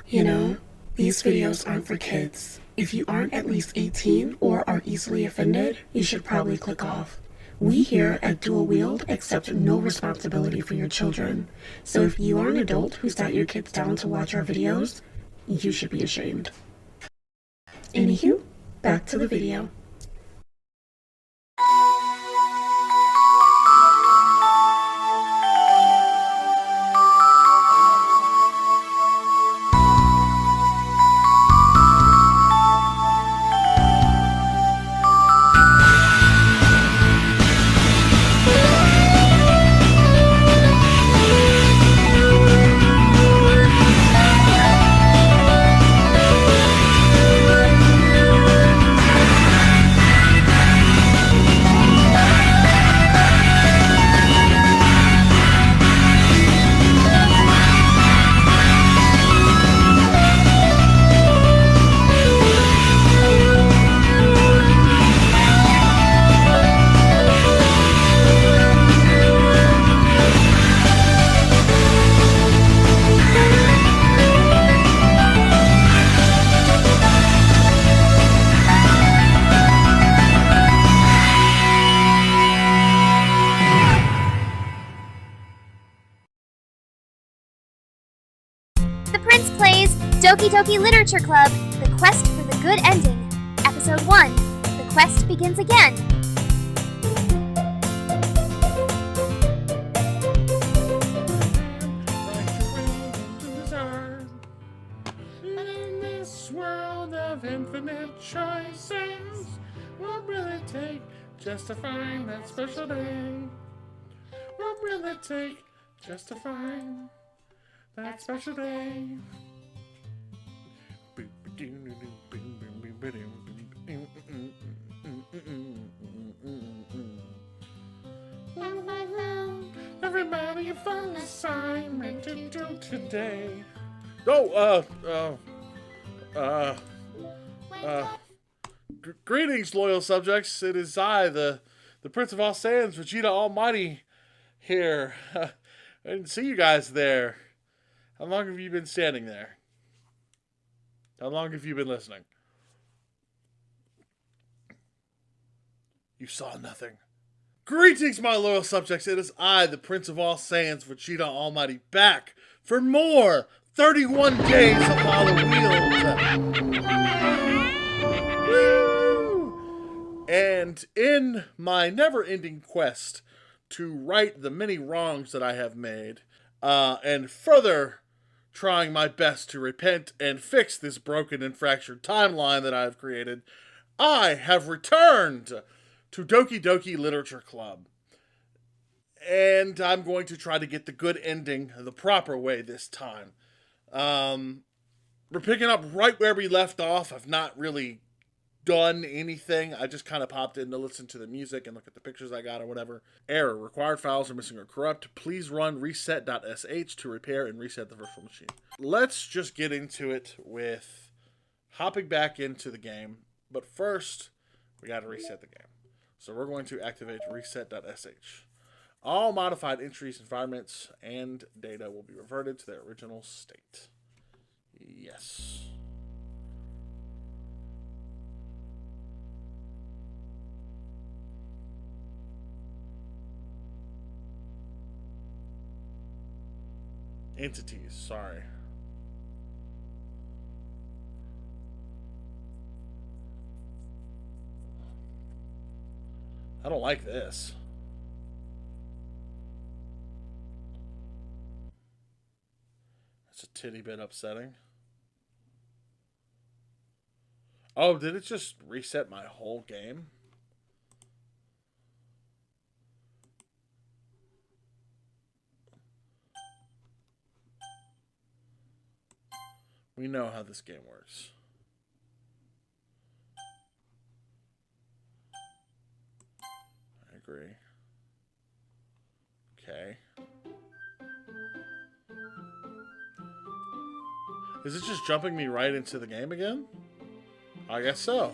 You know, these videos aren't for kids. If you aren't at least 18 or are easily offended, you should probably click off. We here at Dual Wield accept no responsibility for your children. So if you are an adult who sat your kids down to watch our videos, you should be ashamed. Anywho, back to the video. The Prince plays Doki Doki Literature Club, The Quest for the Good Ending. Episode 1, The Quest Begins Again. In this world of infinite choices, what will it take just to find that special day? What will it take just to find that special day? Everybody, you found an assignment to do today. Greetings, loyal subjects. It is I, the Prince of All Saiyans, Vegeta Almighty, here. I didn't see you guys there. How long have you been standing there? How long have you been listening? You saw nothing. Greetings, my loyal subjects. It is I, the Prince of All Saiyans, Vegeta Almighty, back for more 31 days of Halloween. Woo! And in my never-ending quest to right the many wrongs that I have made, and further trying my best to repent and fix this broken and fractured timeline that I have created, I have returned to Doki Doki Literature Club. And I'm going to try to get the good ending the proper way this time. We're picking up right where we left off. I've not really done anything. I just kind of popped in to listen to the music and look at the pictures I got or whatever. Error. Required files are missing or corrupt. Please run reset.sh to repair and reset the virtual machine. Let's just get into it with hopping back into the game. But first, we got to reset the game. So we're going to activate reset.sh. All modified entries, environments, and data will be reverted to their original state. Yes. Entities, sorry. I don't like this. That's a titty bit upsetting. Oh, did it just reset my whole game? We know how this game works. I agree. Okay. Is it just jumping me right into the game again? I guess so.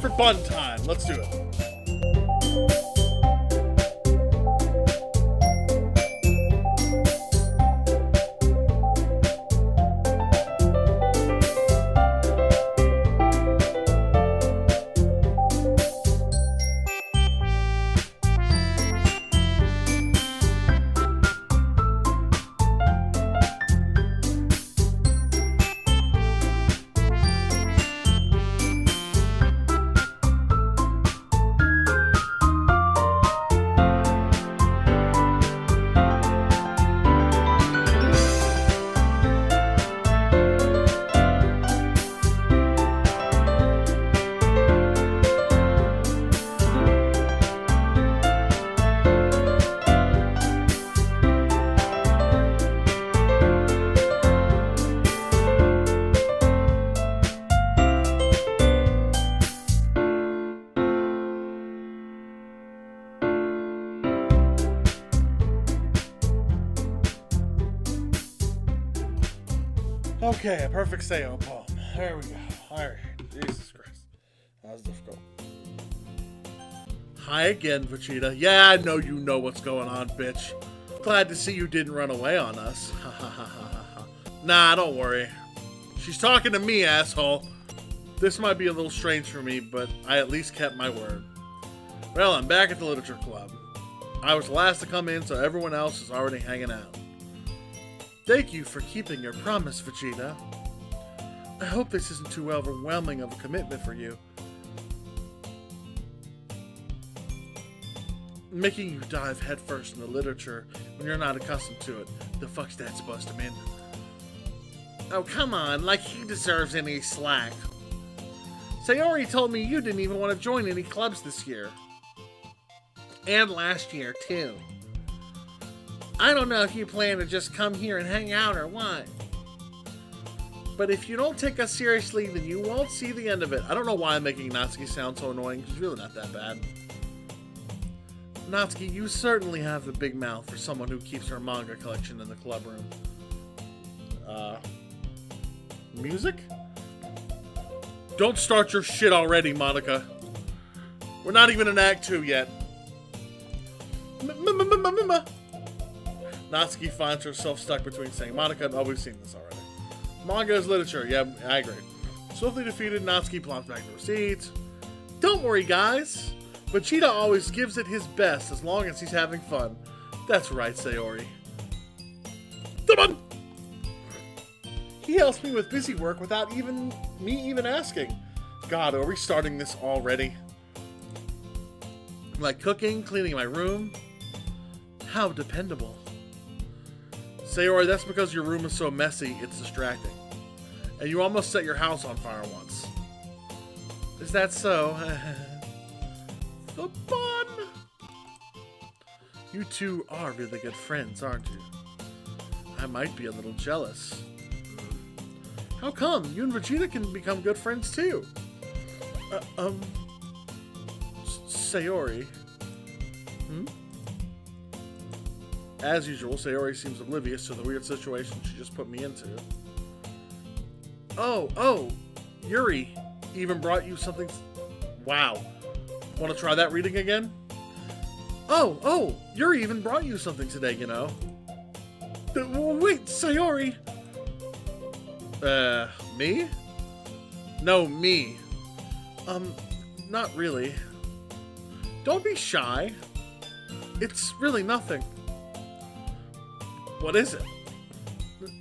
for fun time. Let's do it. Okay, a perfect Sayo poem. There we go. Alright. Jesus Christ. That was difficult. Hi again, Vegeta. Yeah, I know you know what's going on, bitch. Glad to see you didn't run away on us. Ha ha ha ha ha. Nah, don't worry. She's talking to me, asshole. This might be a little strange for me, but I at least kept my word. Well, I'm back at the Literature Club. I was the last to come in, so everyone else is already hanging out. Thank you for keeping your promise, Vegeta. I hope this isn't too overwhelming of a commitment for you. Making you dive headfirst into literature when you're not accustomed to it. The fuck's that supposed to mean? Oh, come on, like he deserves any slack. Sayori told me you didn't even want to join any clubs this year. And last year, too. I don't know if you plan to just come here and hang out or what. But if you don't take us seriously, then you won't see the end of it. I don't know why I'm making Natsuki sound so annoying. She's really not that bad. Natsuki, you certainly have a big mouth for someone who keeps her manga collection in the club room. Music? Don't start your shit already, Monica. We're not even in Act 2 yet. Natsuki finds herself stuck between saying Monica and, oh, we've seen this already. Manga is literature. Yeah, I agree. Swiftly defeated, Natsuki plops back the receipts. Don't worry, guys. Vegeta always gives it his best as long as he's having fun. That's right, Sayori. Come on! He helps me with busy work without me even asking. God, are we starting this already? Like cooking, cleaning my room. How dependable. Sayori, that's because your room is so messy, it's distracting. And you almost set your house on fire once. Is that so? The fun! You two are really good friends, aren't you? I might be a little jealous. How come? You and Vegeta can become good friends too. Sayori. As usual, Sayori seems oblivious to the weird situation she just put me into. Oh, Yuri even brought you something. Wow. Want to try that reading again? Oh, Yuri even brought you something today, you know. Wait, Sayori. Me? No, me. Not really. Don't be shy. It's really nothing. What is it?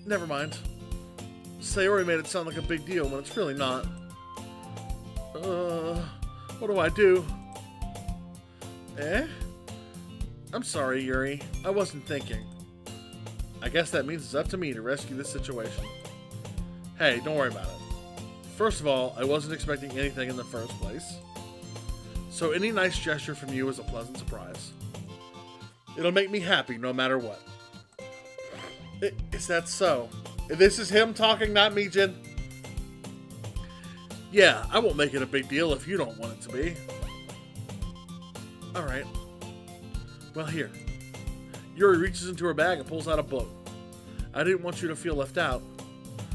Never mind. Sayori made it sound like a big deal when it's really not. What do I do? I'm sorry, Yuri. I wasn't thinking. I guess that means it's up to me to rescue this situation. Hey, don't worry about it. First of all, I wasn't expecting anything in the first place. So any nice gesture from you is a pleasant surprise. It'll make me happy no matter what. Is that so? This is him talking, not me, Jin. Yeah, I won't make it a big deal if you don't want it to be. Alright. Well, here. Yuri reaches into her bag and pulls out a book. I didn't want you to feel left out,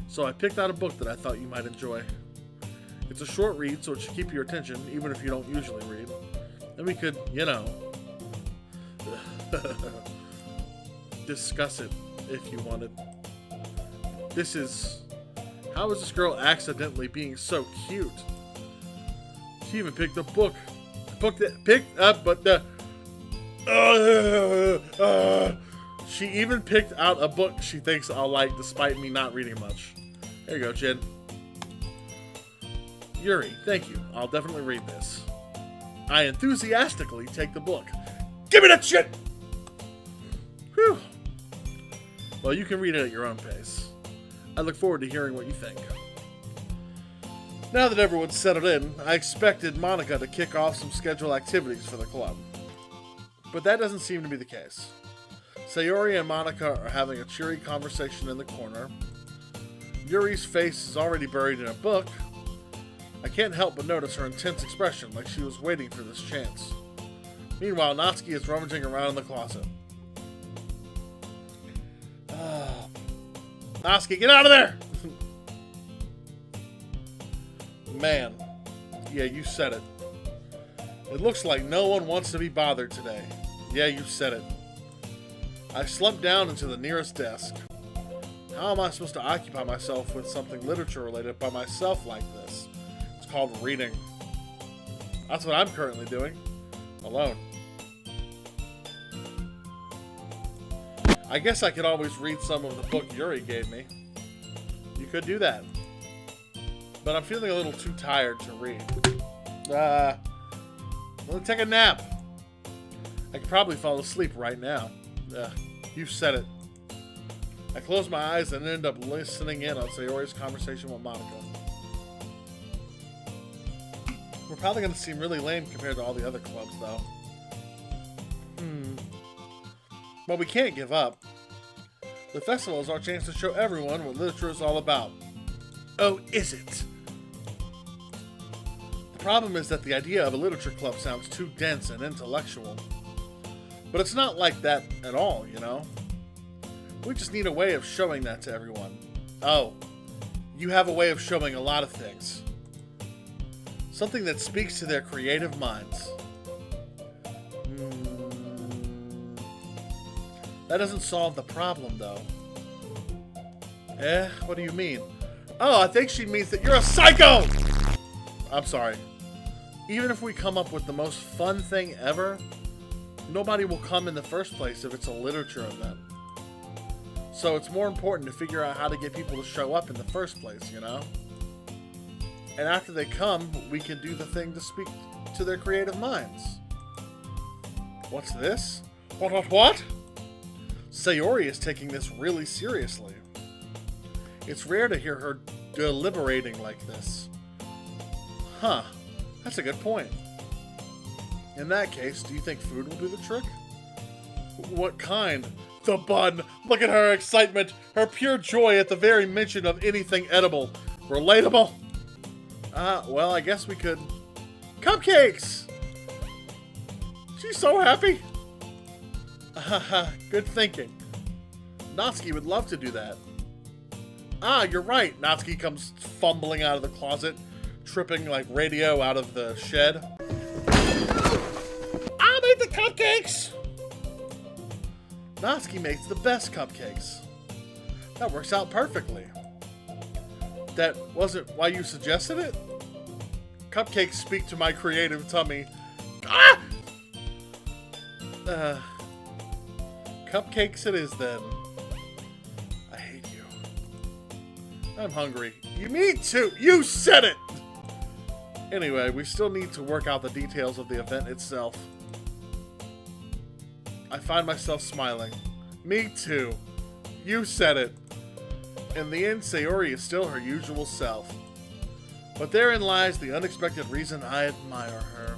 so I picked out a book that I thought you might enjoy. It's a short read, so it should keep your attention, even if you don't usually read. And we could, discuss it if you wanted. How is this girl accidentally being so cute? She even picked a book. She even picked out a book she thinks I'll like despite me not reading much. There you go, Jin. Yuri, thank you. I'll definitely read this. I enthusiastically take the book. Give me that shit! Whew. Well, you can read it at your own pace. I look forward to hearing what you think. Now that everyone's settled in, I expected Monica to kick off some scheduled activities for the club. But that doesn't seem to be the case. Sayori and Monica are having a cheery conversation in the corner. Yuri's face is already buried in a book. I can't help but notice her intense expression, like she was waiting for this chance. Meanwhile, Natsuki is rummaging around in the closet. Natsuki, get out of there! Man. Yeah, you said it. It looks like no one wants to be bothered today. Yeah, you said it. I slumped down into the nearest desk. How am I supposed to occupy myself with something literature related by myself like this? It's called reading. That's what I'm currently doing. Alone. I guess I could always read some of the book Yuri gave me. You could do that. But I'm feeling a little too tired to read. Let me take a nap. I could probably fall asleep right now. You said it. I close my eyes and end up listening in on Sayori's conversation with Monica. We're probably going to seem really lame compared to all the other clubs, though. But we can't give up. The festival is our chance to show everyone what literature is all about. Oh, is it? The problem is that the idea of a literature club sounds too dense and intellectual. But it's not like that at all, you know? We just need a way of showing that to everyone. Oh, you have a way of showing a lot of things. Something that speaks to their creative minds. That doesn't solve the problem, though. What do you mean? Oh, I think she means that you're a psycho! I'm sorry. Even if we come up with the most fun thing ever, nobody will come in the first place if it's a literature event. So it's more important to figure out how to get people to show up in the first place, you know? And after they come, we can do the thing to speak to their creative minds. What's this? What? Sayori is taking this really seriously. It's rare to hear her deliberating like this. Huh, that's a good point. In that case, do you think food will do the trick? What kind? The bun! Look at her excitement, her pure joy at the very mention of anything edible. Relatable? Well, I guess we could... Cupcakes! She's so happy! Good thinking. Natsuki would love to do that. You're right. Natsuki comes fumbling out of the closet, tripping like radio out of the shed. I made the cupcakes! Natsuki makes the best cupcakes. That works out perfectly. That wasn't why you suggested it? Cupcakes speak to my creative tummy. Cupcakes it is then. I hate you. I'm hungry. Me too! You said it! Anyway, we still need to work out the details of the event itself. I find myself smiling. Me too. You said it. In the end, Sayori is still her usual self. But therein lies the unexpected reason I admire her.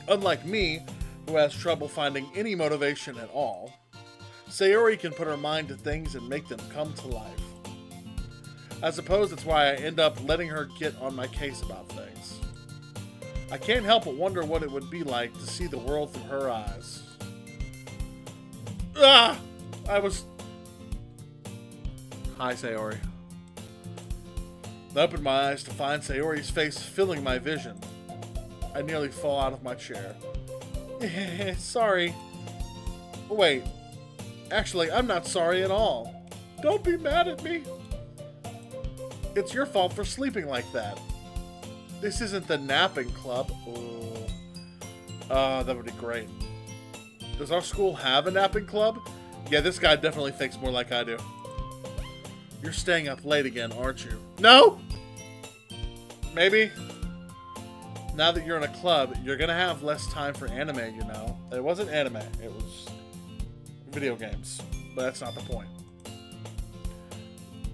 Unlike me, who has trouble finding any motivation at all, Sayori can put her mind to things and make them come to life. I suppose that's why I end up letting her get on my case about things. I can't help but wonder what it would be like to see the world through her eyes. Hi, Sayori. I opened my eyes to find Sayori's face filling my vision. I nearly fall out of my chair. Sorry. Wait. Actually, I'm not sorry at all. Don't be mad at me. It's your fault for sleeping like that. This isn't the napping club. Oh, that would be great. Does our school have a napping club? Yeah, this guy definitely thinks more like I do. You're staying up late again, aren't you? No! Maybe. Now that you're in a club, you're gonna have less time for anime, you know. It wasn't anime, it was video games. But that's not the point.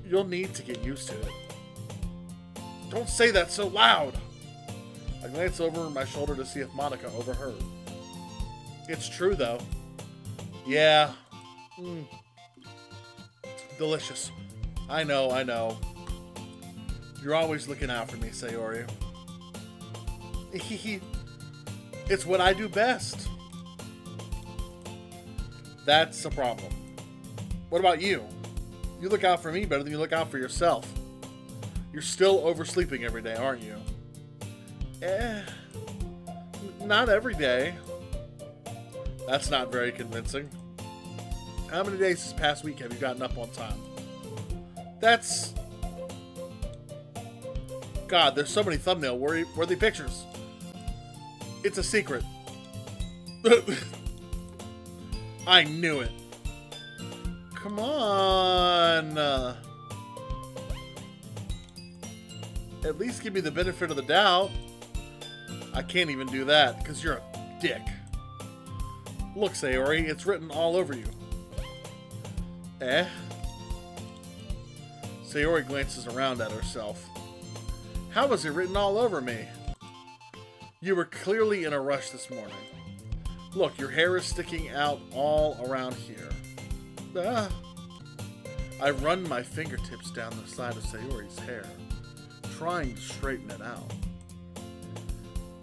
You'll need to get used to it. Don't say that so loud! I glance over my shoulder to see if Monica overheard. It's true, though. Yeah. Delicious. I know. You're always looking out for me, Sayori. It's what I do best. That's a problem. What about you? You look out for me better than you look out for yourself. You're still oversleeping every day, aren't you? Not every day. That's not very convincing. How many days this past week have you gotten up on time? That's... God, there's so many thumbnail worthy pictures. It's a secret. I knew it. Come on. At least give me the benefit of the doubt. I can't even do that because you're a dick. Look, Sayori, it's written all over you. Sayori glances around at herself. How was it written all over me? You were clearly in a rush this morning. Look, your hair is sticking out all around here. I run my fingertips down the side of Sayori's hair, trying to straighten it out.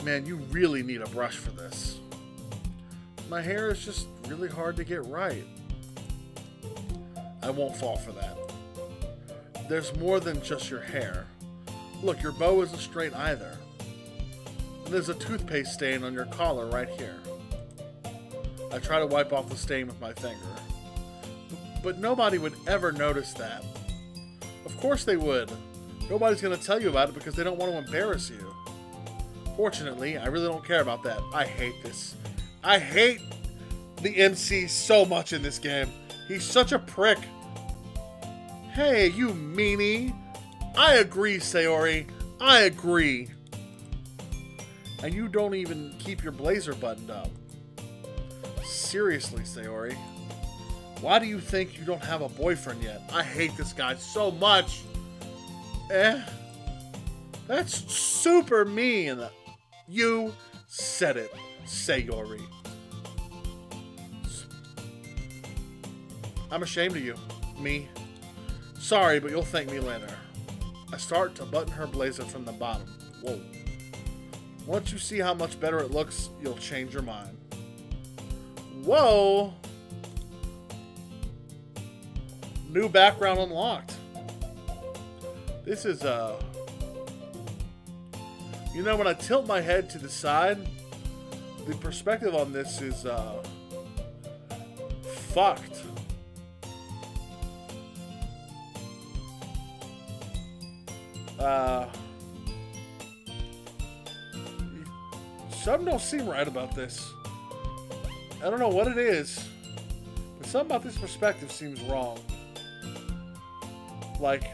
Man, you really need a brush for this. My hair is just really hard to get right. I won't fall for that. There's more than just your hair. Look, your bow isn't straight either. And there's a toothpaste stain on your collar right here. I try to wipe off the stain with my finger. But nobody would ever notice that. Of course they would. Nobody's going to tell you about it because they don't want to embarrass you. Fortunately, I really don't care about that. I hate this. I hate the MC so much in this game. He's such a prick. Hey, you meanie. I agree, Sayori. I agree. And you don't even keep your blazer buttoned up. Seriously, Sayori. Why do you think you don't have a boyfriend yet? I hate this guy so much. That's super mean. You said it, Sayori. I'm ashamed of you. Me. Sorry, but you'll thank me later. I start to button her blazer from the bottom. Whoa. Once you see how much better it looks, you'll change your mind. Whoa! New background unlocked. This is, you know, when I tilt my head to the side, the perspective on this is, fucked. Something don't seem right about this. I don't know what it is, but something about this perspective seems wrong. Like,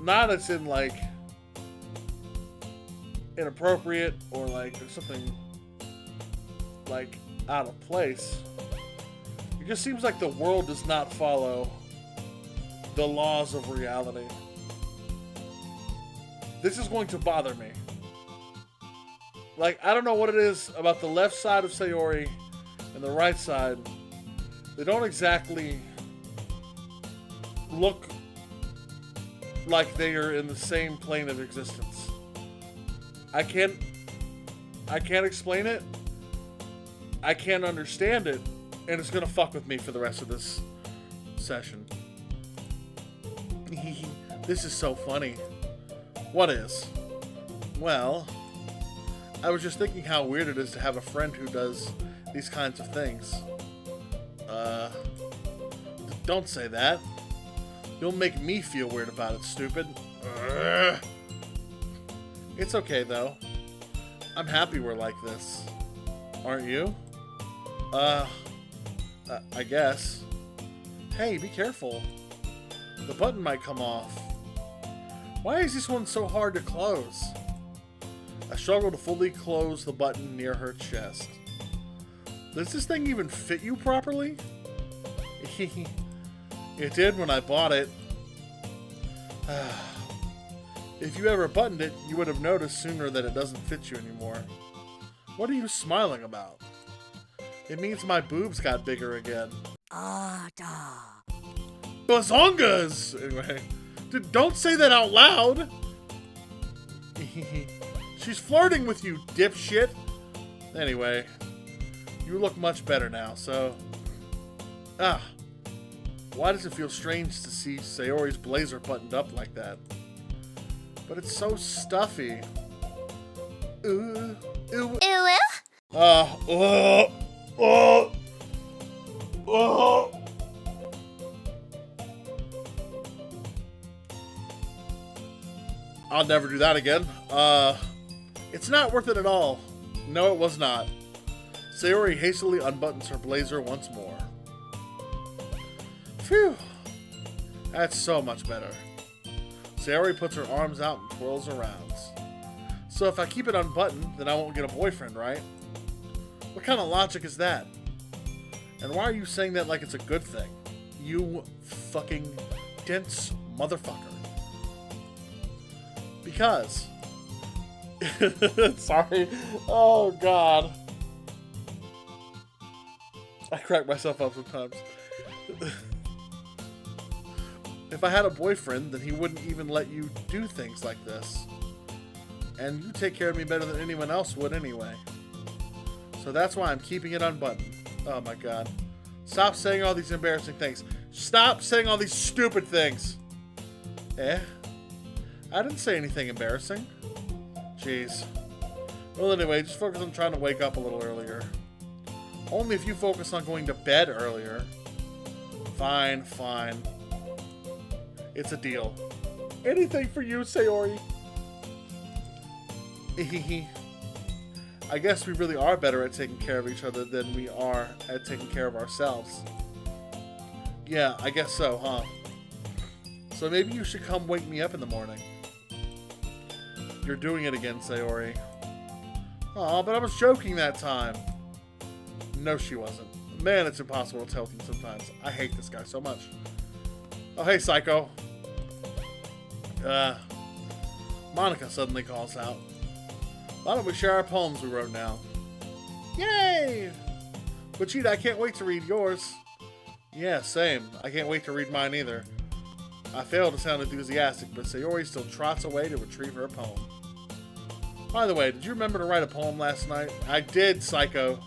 not as in like inappropriate or like there's something like out of place. It just seems like the world does not follow the laws of reality. This is going to bother me. Like, I don't know what it is about the left side of Sayori and the right side. They don't exactly look like they are in the same plane of existence. I can't explain it. I can't understand it. And it's gonna fuck with me for the rest of this session. This is so funny. What is? Well, I was just thinking how weird it is to have a friend who does these kinds of things. Don't say that. You'll make me feel weird about it, stupid. It's okay, though. I'm happy we're like this. Aren't you? I guess. Hey, be careful. The button might come off. Why is this one so hard to close? I struggle to fully close the button near her chest. Does this thing even fit you properly? It did when I bought it. If you ever buttoned it, you would have noticed sooner that it doesn't fit you anymore. What are you smiling about? It means my boobs got bigger again. Bazongas! Anyway, don't say that out loud! She's flirting with you, dipshit! Anyway, you look much better now, so... Why does it feel strange to see Sayori's blazer buttoned up like that? But it's so stuffy. Ew. I'll never do that again. It's not worth it at all. No, it was not. Sayori hastily unbuttons her blazer once more. Phew. That's so much better. Sayori puts her arms out and twirls around. So if I keep it unbuttoned, then I won't get a boyfriend, right? What kind of logic is that? And why are you saying that like it's a good thing? You fucking dense motherfucker. Because. Sorry. Oh, God. I crack myself up sometimes. If I had a boyfriend, then he wouldn't even let you do things like this. And you take care of me better than anyone else would anyway. So that's why I'm keeping it unbuttoned. Oh my god. Stop saying all these embarrassing things. Stop saying all these stupid things. I didn't say anything embarrassing. Jeez. Well, anyway, just focus on trying to wake up a little earlier. Only if you focus on going to bed earlier. Fine. It's a deal. Anything for you, Sayori. I guess we really are better at taking care of each other than we are at taking care of ourselves. Yeah, I guess so, huh? So maybe you should come wake me up in the morning. You're doing it again, Sayori. Aw, but I was joking that time. No, she wasn't. Man, it's impossible to tell with you sometimes. I hate this guy so much. Oh, hey, Psycho. Monica suddenly calls out. Why don't we share our poems we wrote now? Yay! Vegeta, I can't wait to read yours. Yeah, same. I can't wait to read mine either. I failed to sound enthusiastic, but Sayori still trots away to retrieve her poem. By the way, did you remember to write a poem last night? I did, Psycho.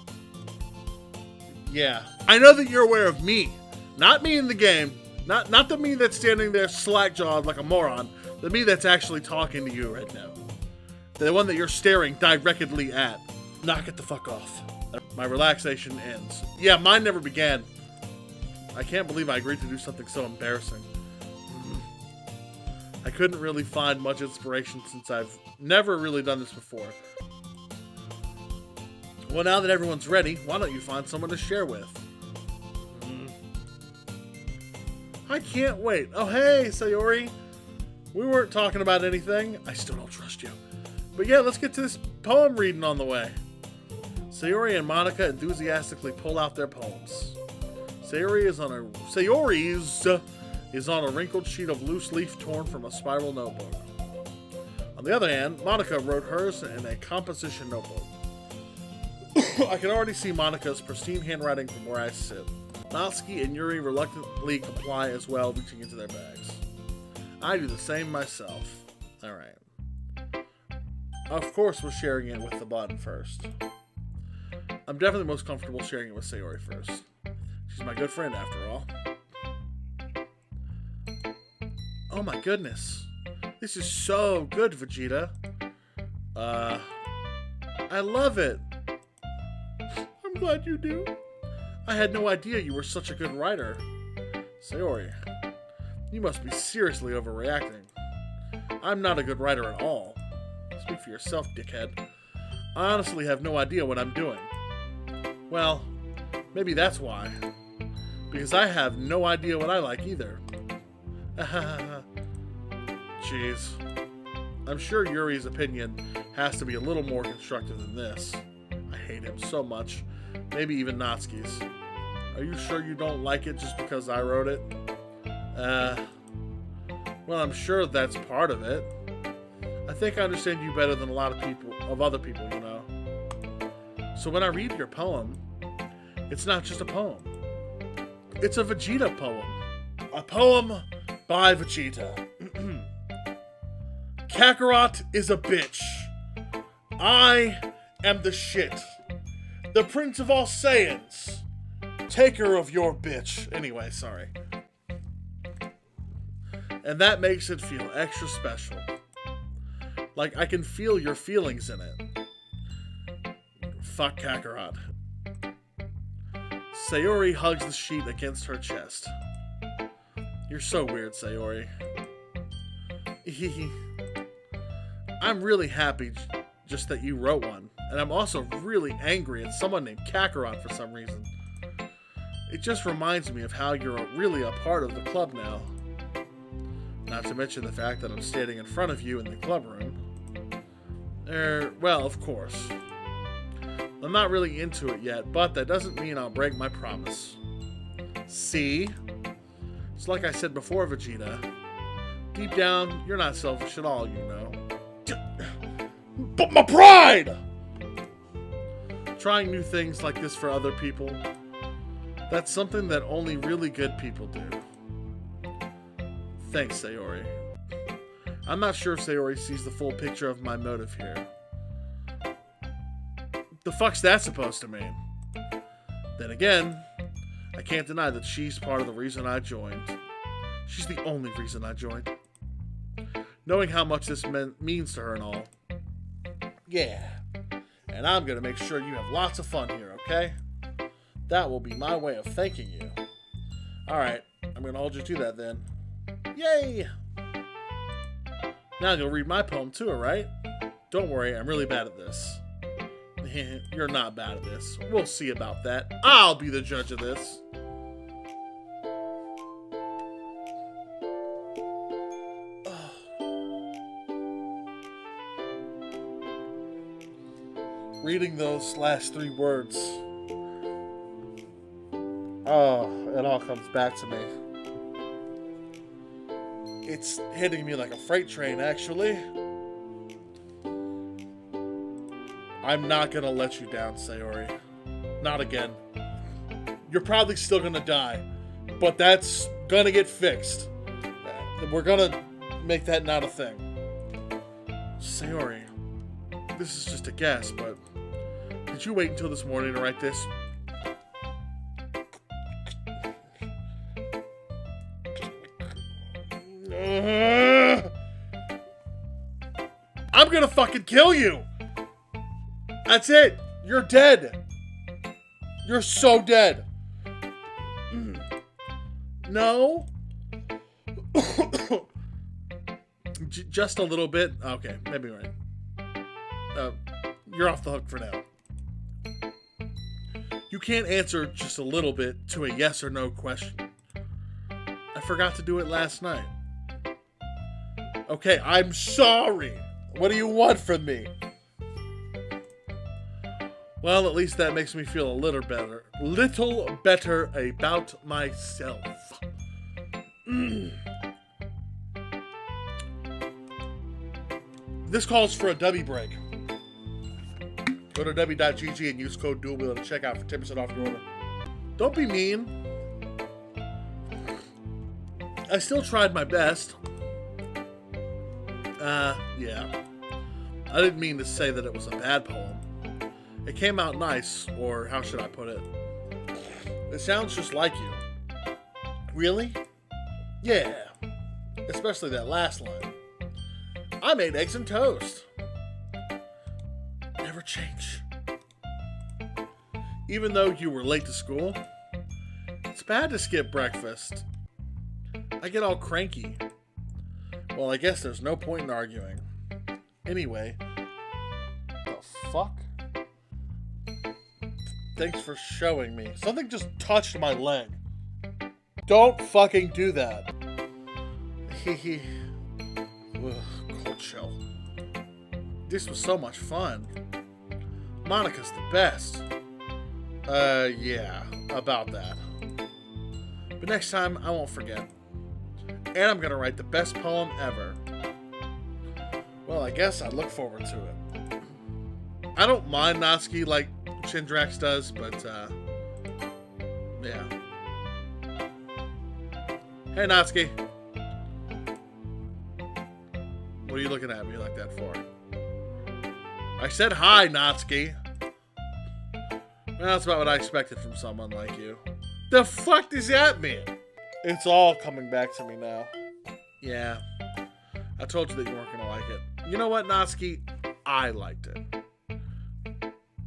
Yeah. I know that you're aware of me. Not me in the game. Not the me that's standing there slack-jawed like a moron. The me that's actually talking to you right now. The one that you're staring directly at. Knock it the fuck off. My relaxation ends. Yeah, mine never began. I can't believe I agreed to do something so embarrassing. I couldn't really find much inspiration since I've never really done this before. Well, now that everyone's ready, why don't you find someone to share with? I can't wait. Oh, hey, Sayori. We weren't talking about anything. I still don't trust you. But yeah, let's get to this poem reading on the way. Sayori and Monica enthusiastically pull out their poems. Sayori's is on a wrinkled sheet of loose leaf torn from a spiral notebook. On the other hand, Monica wrote hers in a composition notebook. I can already see Monica's pristine handwriting from where I sit. Natsuki and Yuri reluctantly comply as well, reaching into their bags. I do the same myself. Alright. Of course we're sharing it with the button first. I'm definitely most comfortable sharing it with Sayori first. She's my good friend after all. Oh my goodness. This is so good, Vegeta. I love it. I'm glad you do. I had no idea you were such a good writer. Sayori, you must be seriously overreacting. I'm not a good writer at all. Speak for yourself, dickhead. I honestly have no idea what I'm doing. Well, maybe that's why. Because I have no idea what I like either. Jeez. I'm sure Yuri's opinion has to be a little more constructive than this. I hate him so much. Maybe even Natsuki's. Are you sure you don't like it just because I wrote it? Well, I'm sure that's part of it. I think I understand you better than a lot of other people, you know. So when I read your poem, it's not just a poem. It's a Vegeta poem. A poem by Vegeta. Kakarot is a bitch. I am the shit. The Prince of all Saiyans. Taker of your bitch. Anyway, sorry. And that makes it feel extra special. Like I can feel your feelings in it. Fuck Kakarot. Sayori hugs the sheet against her chest. You're so weird, Sayori. I'm really happy just that you wrote one. And I'm also really angry at someone named Kakarot for some reason. It just reminds me of how you're really a part of the club now. Not to mention the fact that I'm standing in front of you in the club room. Well, of course. I'm not really into it yet, but that doesn't mean I'll break my promise. See? It's like I said before, Vegeta. Deep down, you're not selfish at all, you know. But my pride! Trying new things like this for other people, that's something that only really good people do. Thanks, Sayori. I'm not sure if Sayori sees the full picture of my motive here. The fuck's that supposed to mean? Then again, I can't deny that she's part of the reason I joined. She's the only reason I joined. Knowing how much this means to her and all. Yeah. And I'm gonna make sure you have lots of fun here, okay? That will be my way of thanking you. Alright, I'm gonna hold you to that then. Yay! Now you'll read my poem too, alright? Don't worry, I'm really bad at this. You're not bad at this. We'll see about that. I'll be the judge of this. Reading those last 3 words. Oh, it all comes back to me. It's hitting me like a freight train, actually. I'm not gonna let you down, Sayori. Not again. You're probably still gonna die, but that's gonna get fixed. We're gonna make that not a thing. Sayori, this is just a guess, but did you wait until this morning to write this? I'm gonna fucking kill you! That's it! You're dead! You're so dead! No? Just a little bit? Okay, maybe right. You're off the hook for now. You can't answer just a little bit to a yes or no question. I forgot to do it last night. Okay, I'm sorry. What do you want from me? Well, at least that makes me feel a little better about myself. This calls for a W break. Go to w.gg and use code DUALWHEEL to check out for 10% off your order. Don't be mean. I still tried my best. Yeah. I didn't mean to say that it was a bad poem. It came out nice, or how should I put it? It sounds just like you. Really? Yeah. Especially that last line. I made eggs and toast. Never change. Even though you were late to school, it's bad to skip breakfast. I get all cranky. Well, I guess there's no point in arguing. Anyway, the fuck? Thanks for showing me. Something just touched my leg. Don't fucking do that. Hehe. Cold chill. This was so much fun. Monica's the best. Yeah, about that. But next time, I won't forget. And I'm gonna write the best poem ever. Well, I guess I look forward to it. I don't mind Natsuki like Chindrax does, but, yeah. Hey, Natsuki. What are you looking at me like that for? I said hi, Natsuki. Well, that's about what I expected from someone like you. The fuck does that mean? It's all coming back to me now. Yeah. I told you that you weren't gonna like it. You know what, Natsuki? I liked it.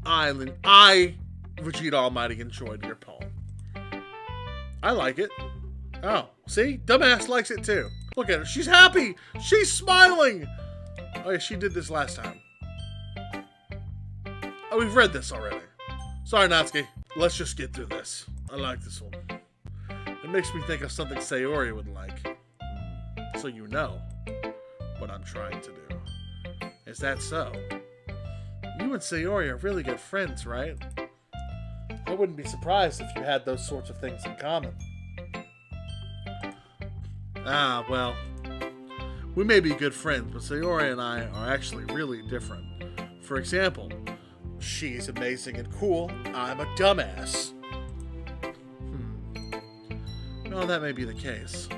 I, Vegeta Almighty, enjoyed your poem. I like it. Oh, see? Dumbass likes it too. Look at her. She's happy. She's smiling. Oh yeah, she did this last time. Oh, we've read this already. Sorry, Natsuki. Let's just get through this. I like this one. It makes me think of something Sayori would like. So you know what I'm trying to do. Is that so? You and Sayori are really good friends, right? I wouldn't be surprised if you had those sorts of things in common. Ah, well, we may be good friends, but Sayori and I are actually really different. For example, she's amazing and cool. I'm a dumbass. Well, that may be the case.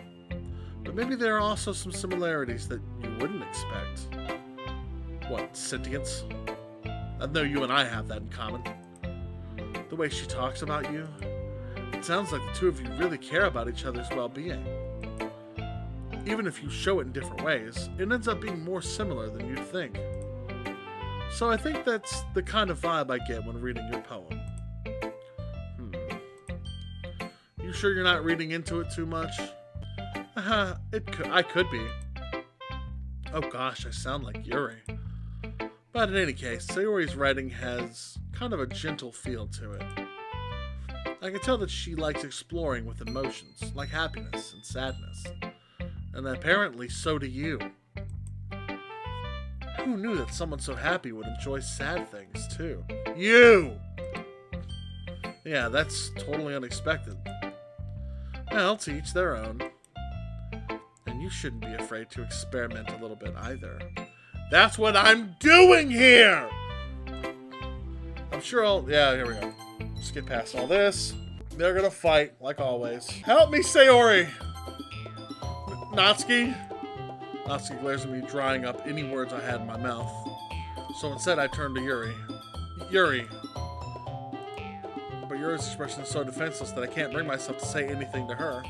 But maybe there are also some similarities that you wouldn't expect. What, sentience? I know you and I have that in common. The way she talks about you, it sounds like the two of you really care about each other's well-being. Even if you show it in different ways, it ends up being more similar than you'd think. So I think that's the kind of vibe I get when reading your poem. You sure you're not reading into it too much? I could be. Oh gosh, I sound like Yuri. But in any case, Sayori's writing has kind of a gentle feel to it. I can tell that she likes exploring with emotions, like happiness and sadness. And apparently so do you. Who knew that someone so happy would enjoy sad things too? You! Yeah, that's totally unexpected. Well, to each their own. And you shouldn't be afraid to experiment a little bit either. That's what I'm doing here! I'm sure yeah, here we go. Let's get past all this. They're gonna fight, like always. Help me, Sayori! Natsuki? Natsuki glares at me, drying up any words I had in my mouth. So instead, I turn to Yuri. Yuri. But Yuri's expression is so defenseless that I can't bring myself to say anything to her.